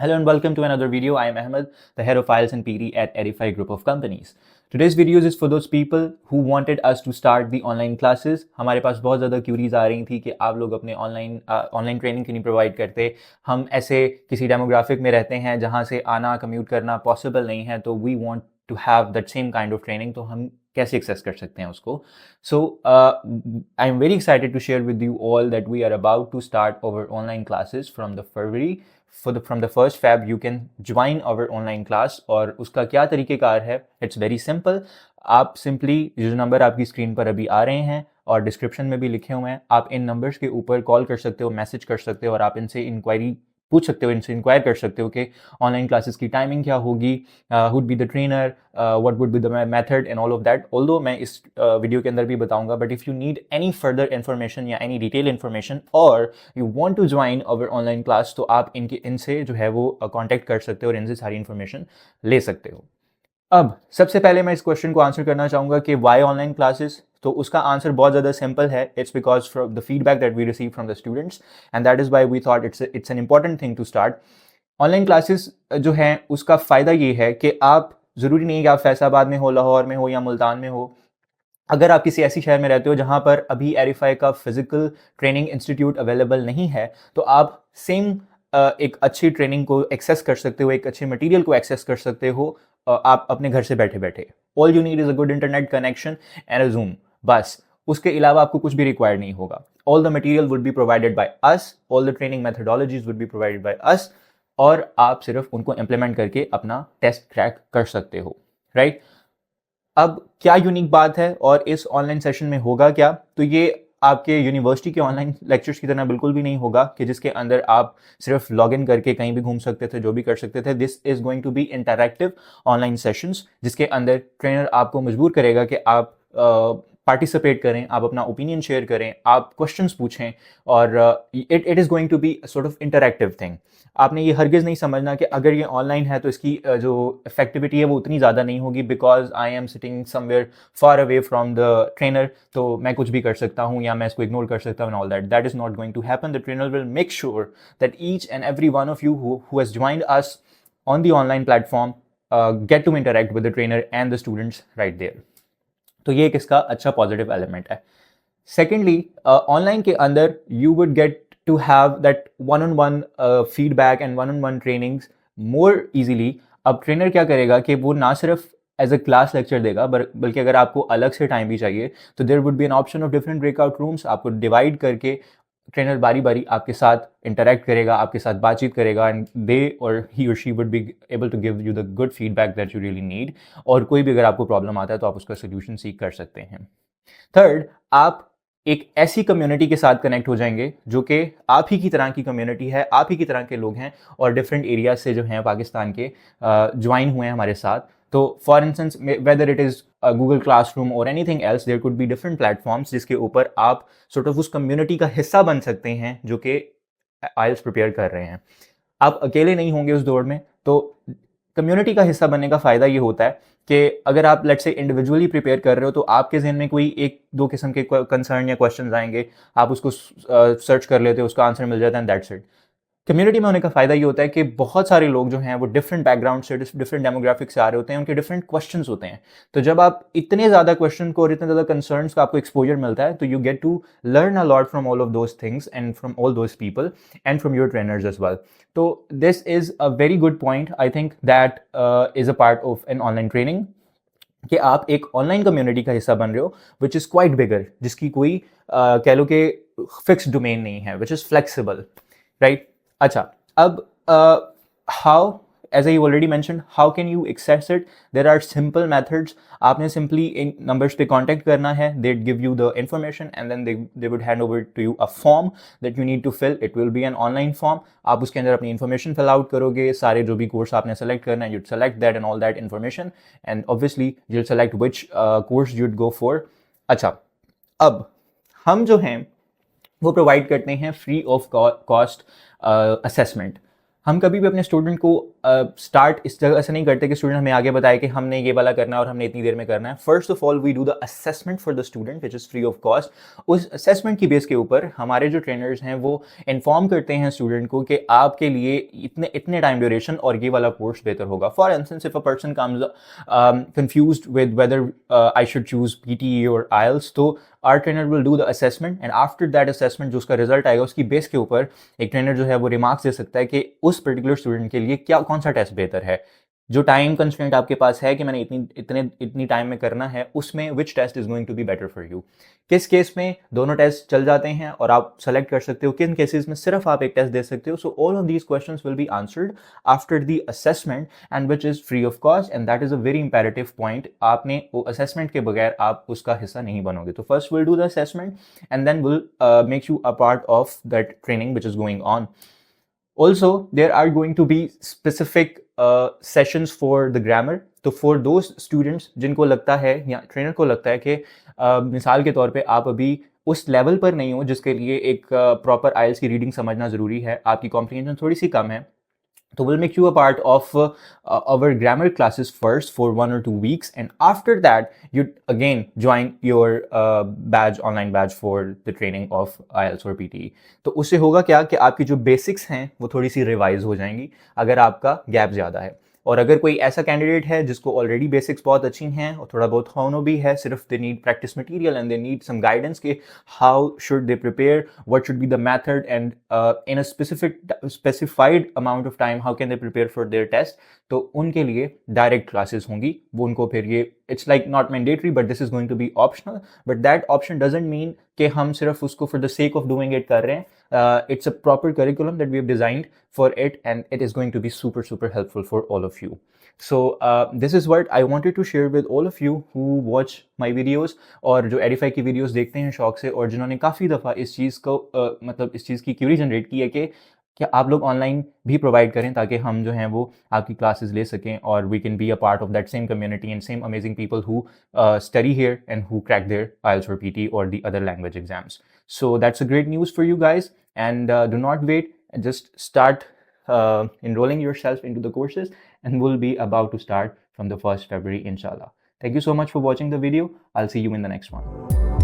Hello and welcome to another video. I am Ahmed, the head of IELTS and PD at Edify Group of Companies. Today's video is for those people who wanted us to start the online classes. हमारे पास बहुत ज़्यादा curies आ रही थी कि आप लोग अपने online training क्यों नहीं प्रोवाइड करते. हम ऐसे किसी डेमोग्राफिक में रहते हैं जहाँ से आना कम्यूट करना पॉसिबल नहीं है, तो we want to have that same kind of training. तो हम कैसे एक्सेस कर सकते हैं उसको. So I am very excited to share with you all that we are about to start our online classes from the February. from the 1st Feb you can join our online class. और उसका क्या तरीक़ेकार है, it's very simple. आप simply जो number आपकी screen पर अभी आ रहे हैं और डिस्क्रिप्शन में भी लिखे हुए हैं, आप इन नंबर्स के ऊपर कॉल कर सकते हो, मैसेज कर सकते हो और आप इनसे इंक्वायरी पूछ सकते हो, इनसे इंक्वायर कर सकते हो कि ऑनलाइन क्लासेस की टाइमिंग क्या होगी, would be the trainer, what would be the method and all of that. Although मैं इस वीडियो के अंदर भी बताऊंगा, but if you need any further information या एनी डिटेल इन्फॉर्मेशन और you want to join our online class, तो आप इनसे जो है वो कांटेक्ट कर सकते हो और इनसे सारी इन्फॉर्मेशन ले सकते हो. अब सबसे पहले मैं इस क्वेश्चन को आंसर करना चाहूँगा कि वाई ऑनलाइन क्लासेस. तो उसका आंसर बहुत ज़्यादा सिंपल है. It's because from the feedback that we receive from the students and that is why we thought it's an important thing to start. Online classes जो हैं उसका फ़ायदा ये है कि आप ज़रूरी नहीं है कि आप फैसलाबाद में हो, लाहौर में हो या मुल्तान में हो. अगर आप किसी ऐसी शहर में रहते हो जहाँ पर अभी एडिफाई का फिजिकल ट्रेनिंग इंस्टीट्यूट अवेलेबल नहीं है, तो आप सेम एक अच्छी ट्रेनिंग को एक्सेस कर सकते हो, एक अच्छे मटेरियल को एक्सेस कर सकते हो आप अपने घर से बैठे बैठे. All you need is a good internet connection and a Zoom. बस उसके अलावा आपको कुछ भी रिक्वायर नहीं होगा. All the material would be provided by us, all the training methodologies would be provided by us, और आप सिर्फ उनको इम्प्लीमेंट करके अपना टेस्ट क्रैक कर सकते हो. राइट. अब क्या यूनिक बात है और इस ऑनलाइन सेशन में होगा क्या, तो ये आपके यूनिवर्सिटी के ऑनलाइन लेक्चर्स की तरह बिल्कुल भी नहीं होगा कि जिसके अंदर आप सिर्फ लॉग इन करके कहीं भी घूम सकते थे, जो भी कर सकते थे. This is going to be interactive online sessions, जिसके अंदर ट्रेनर आपको मजबूर करेगा कि आप पार्टिसिपेट करें, आप अपना ओपिनियन शेयर करें, आप क्वेश्चंस पूछें, और it is going to be sort of interactive thing. आपने ये हरगिज़ नहीं समझना कि अगर ये ऑनलाइन है तो इसकी जो इफेक्टिविटी है वो उतनी ज़्यादा नहीं होगी because I am sitting somewhere far away from the trainer, तो मैं कुछ भी कर सकता हूँ या मैं इसको इग्नोर कर सकता हूँ. And all that is not going to happen. The trainer will make sure that each and every one of you who has joined us on the online platform get to interact with the trainer and the students right there. तो ये एक इसका अच्छा positive element है. Secondly, online के अंदर you would get to have that one on one feedback and one on one trainings more easily. अब trainer क्या करेगा कि वो ना सिर्फ एज अ क्लास लेक्चर देगा, बल्कि अगर आपको अलग से टाइम भी चाहिए तो there would be an option of different breakout rooms. आपको डिवाइड करके ट्रेनर बारी बारी आपके साथ इंटरैक्ट करेगा, आपके साथ बातचीत करेगा, and they or he or she would be able to give you the good feedback that you really need. और कोई भी अगर आपको प्रॉब्लम आता है तो आप उसका सोल्यूशन सीख कर सकते हैं. थर्ड, आप एक ऐसी कम्युनिटी के साथ कनेक्ट हो जाएंगे जो कि आप ही की तरह की कम्युनिटी है, आप ही की तरह के लोग हैं और डिफरेंट एरियाज से जो हैं पाकिस्तान के ज्वाइन हुए हैं हमारे साथ. तो for instance whether it is Google classroom और anything else, there could be different platforms जिसके ऊपर आप सॉर्ट ऑफ उस कम्युनिटी का हिस्सा बन सकते हैं जो कि आइल्स प्रिपेयर कर रहे हैं. आप अकेले नहीं होंगे उस दौड़ में. तो कम्युनिटी का हिस्सा बनने का फ़ायदा ये होता है कि अगर आप लेट्स से इंडिविजुअली प्रिपेयर कर रहे हो तो आपके जहन में कोई एक दो किस्म के कंसर्न या क्वेश्चंस आएंगे, आप उसको सर्च कर लेते हो, उसका आंसर मिल जाता है, दैट्स इट. कम्युनिटी में होने का फ़ायदा ये होता है कि बहुत सारे लोग जो हैं वो डिफरेंट बैकग्राउंड से, डिफरेंट डेमोग्राफिक से आ रहे होते हैं, उनके डिफरेंट क्वेश्चंस होते हैं. तो जब आप इतने ज़्यादा क्वेश्चन को और इतने ज़्यादा कंसर्न्स का आपको एक्सपोजर मिलता है तो you get to learn a lot from all of those things and from all those people and from your trainers as well. तो this is a very good point. I think that is a part of an online training कि आप एक online community का हिस्सा बन रहे हो which is quite बिगर, जिसकी कोई कह लो कि फिक्स डोमेन नहीं है, विच इज़ फ्लेक्सिबल. राइट. अच्छा, अब how, as I already mentioned, how can you access it? There are simple methods. आपने simply इन numbers पे contact करना है, they'd give you the information and then they would hand over to you a form that you need to fill. It will be an online form. आप उसके अंदर अपनी information fill out करोगे, सारे जो भी course आपने select करना है, you'd select that and all that information, and obviously you'll select which course you'd go for. अच्छा, अब हम जो हैं वो प्रोवाइड करते हैं फ्री ऑफ कॉस्ट असेसमेंट. हम कभी भी अपने स्टूडेंट को स्टार्ट इस जगह से नहीं करते कि स्टूडेंट हमें आगे बताए कि हमने ये वाला करना है और हमने इतनी देर में करना है. First of all we do the assessment for the student which is free of cost. उस असेसमेंट की बेस के ऊपर हमारे जो ट्रेनर्स हैं वो इन्फॉर्म करते हैं स्टूडेंट को कि आपके लिए इतने इतने टाइम ड्यूरेशन और ये वाला कोर्स बेहतर होगा. For instance if a person comes confused with whether I should choose PTE or IELTS, तो our trainer will do the assessment and after that assessment जो उसका रिजल्ट आएगा उसकी बेस के ऊपर एक ट्रेनर जो है वो रिमार्क्स दे सकता है कि उस पर्टिकुलर स्टूडेंट के लिए क्या कौन सा टेस्ट बेहतर है. जो टाइम कंस्ट्रेंट आपके पास है कि मैंने इतनी टाइम में करना है, उसमें which test is going to be better for you. किस केस में दोनों टेस्ट चल जाते हैं और आप सेलेक्ट कर सकते हो, किन केसेस में सिर्फ आप एक टेस्ट दे सकते हो. So all of these questions will be answered after the assessment and which is free of cost and that is a very imperative point. आपने वो असेसमेंट के बगैर आप उसका हिस्सा नहीं बनोगे. तो first will do the assessment and then will make you a part of that training which is going on. Also, there are going to be specific sessions for the grammar. तो for those students जिनको लगता है या trainer को लगता है कि मिसाल के तौर पे आप अभी उस लेवल पर नहीं हो जिसके लिए एक प्रॉपर आइल्स की रीडिंग समझना ज़रूरी है, आपकी कॉम्प्रिहेंशन थोड़ी सी कम है, तो we'll make you a part of our grammar classes first for 1 or 2 weeks and after that you again join your badge, online badge for the training of IELTS or PTE. तो उससे होगा क्या कि आपकी जो बेसिक्स हैं वो थोड़ी सी रिवाइज हो जाएंगी अगर आपका गैप ज़्यादा है. और अगर कोई ऐसा कैंडिडेट है जिसको ऑलरेडी बेसिक्स बहुत अच्छी हैं और थोड़ा बहुत होनो भी है, सिर्फ they need practice material and they need some guidance के how should they prepare, what should be the method and in a specified amount of time how can they prepare for their test, तो उनके लिए direct classes होंगी. वो उनको फिर ये it's like not mandatory but this is going to be optional, but that option doesn't mean कि हम सिर्फ उसको for the sake of doing it कर रहे हैं. It's a proper curriculum that we have designed for it and it is going to be super helpful for all of you. So this is what I wanted to share with all of you who watch my videos और जो Edify की videos देखते हैं शौक से और जिन्होंने काफ़ी दफ़ा इस चीज़ को मतलब इस चीज़ की क्यूरी जनरेट की है कि क्या आप लोग ऑनलाइन भी प्रोवाइड करें ताकि हम जो हैं वो आपकी क्लासेस ले सकें और we can be a part of that same community and same amazing people who study here and who crack their IELTS or PT or the other language exams. So that's a great news for you guys and do not wait, just start enrolling yourself into the courses and we'll be about to start from the 1st February inshallah. Thank you so much for watching the video. I'll see you in the next one.